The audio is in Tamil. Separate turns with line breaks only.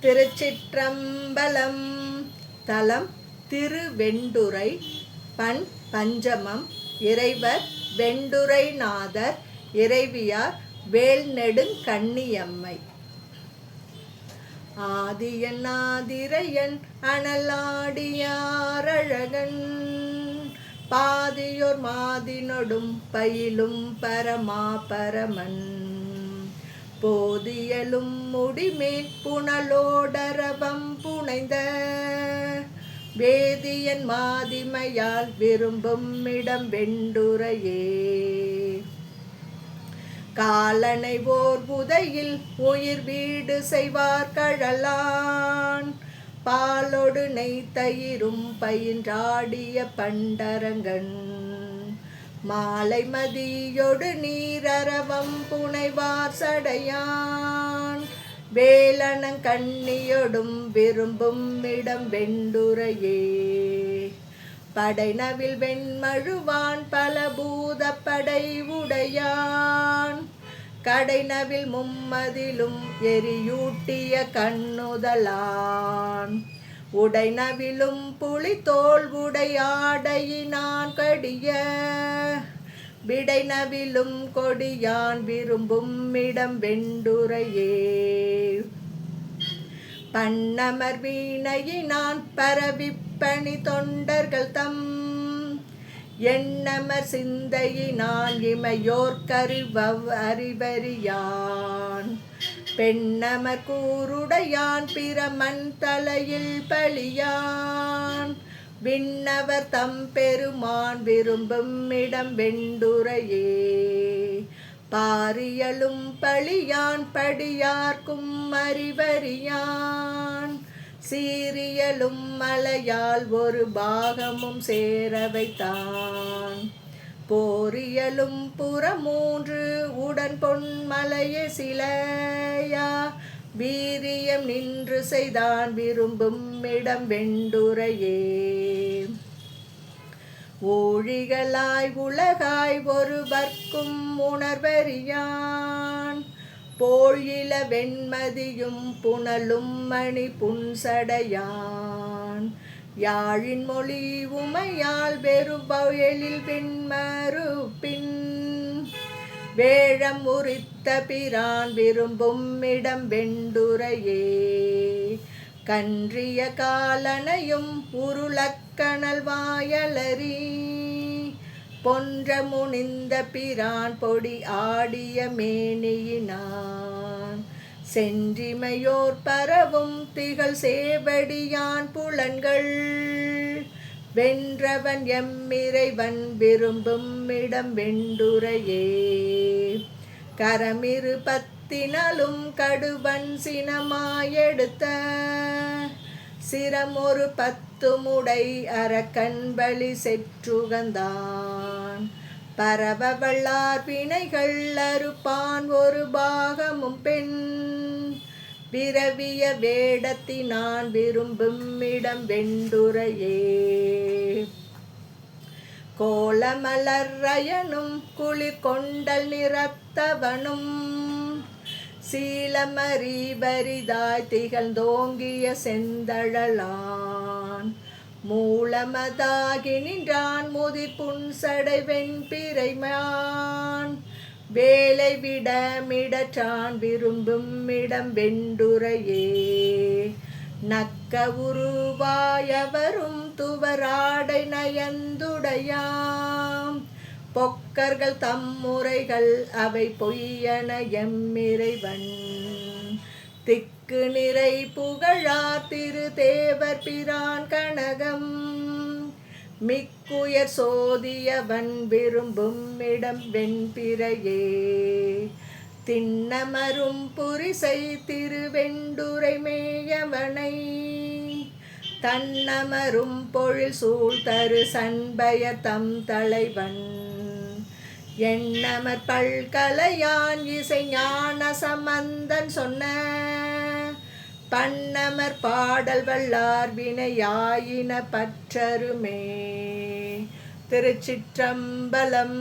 திருச்சிற்றம்பலம். தலம் திருவெண்டுறை. பண் பஞ்சமம். இறைவர் வெண்டுறைநாதர். இறைவியார் வேல்நெடுங்கண்ணியம்மை. ஆதியன் ஆதிரையன் அனலாடியாரழகன் பாதியோர் மாதினொடும் பயிலும் பரமா பரமன் போதியலும் முடிமேல் புனலோடரவம் புனைந்த வேதியன் மாதிமையால் விரும்பும் இடம் வெண்டுறையே. காலனை ஓர் புதையில் உயிர் வீடு செய்வார் கழலான் பாலொடு நெய்தயிரும் பயின்றாடிய பண்டரங்கன் மாலை மதியொடு நீரரவம் புனைவார் சடையான் வேலனங்கண்ணியொடும் விரும்பும் இடம் வெண்டுறையே. படைநவில் வெண்மழுவான் பல பூதப்படை உடையான் கடைநவில் மும்மதிலும் எரியூட்டிய கண்ணுதலான் உடைநவிலும் புலித்தோல் உடையாடையினான் கடிய விடைநவிலும் கொடியான் விரும்பும் இடம் வெண்டுறையே. பண்ணமர் வீணையினான் பரவிப்பணி தொண்டர்கள் தம் எண்ணமர் சிந்தையினான் இமையோர்க்கறிவவ் அறிவறியான் பெண்ணமர் கூருடையான் பிரமன் தலையில் பழியான் விண்ணவர் தம் பெருமான் விரும்பும் இடம் வெண்டுறையே. பாரியலும் பழியான் படியார்க்கும் அறிவறியான் சீரியலும் மலையால் ஒரு பாகமும் சேர வைத்தான் போரியலும் புறமூன்று உடன் பொன்மலையே சிலையா வீரியம் நின்று செய்தான் விரும்பும் இடம் வெண்டுறையே. ஊழிகளாய் உலகாய் ஒருவர்க்கும் உணர்வறியான் போழில வெண்மதியும் புனலும் மணி புன்சடையான் யாழின் மொழி உமையால் வெறுபயலில் வெண்மறுப்பின் வேழம் உரித்த பிரான் விரும்பும் இடம் வெண்டுறையே. கன்றிய காலனையும் உருளக்கணல் வாயலறி பொன்ற முனிந்த பிரான் பொடி ஆடிய மேனியினான் சென்றிமையோர் பரவும் திகழ் சேவடியான் புலன்கள் வென்றவன் எம்மிறைவன் விரும்பும் இடம் வெண்டுறையே. கரமிரு பத்தினலும் கடுவன் சினமாயெடுத்த சிரமொரு பத்துமுடை அரக்கன் பலி செற்றுகந்தான் பரவ வல்லார் வினைகள் அறுப்பான் ஒரு பாகமும் பெண் விரவிய வேடத்தினான் விரும்பும் இடம் வெண்டுறையே. கோலமலர்ரயனும் குளிர் கொண்டல் நிறத்தவனும் சீலமறிபரிதாய் திகழ்ந்தோங்கிய செந்தழலான் மூலமதாகி நின்றான் முதிர் புன்சடை வெண்பிறைமான் வேலை விடமிடற்றான் விரும்பும் இடம் வெண்டுறையே. நக்க உருவாயவரும் துவராடை நயந்துடையாம் பொக்கர்கள் தம்முறைகள் அவை பொய்யன எம்மிறைவன் திக்கு நிறை புகழார் திரு தேவர் பிரான் கனகம் மிக்குயர் சோதியவன் விரும்பும் இடம் வெண்பிறையே. திண்ணமரும் புரிசை திருவெண்டுறை மேயவனை தன்னமரும் பொழில் சூழ் தரு சண்பய தம் தலைவன் எண்ணமர் பல்கலையான் இசை ஞான சம்பந்தன் சொன்ன பண்ணமர் பாடல் வல்லார் வினையாயின பற்றருமே. திருச்சிற்றம்பலம்.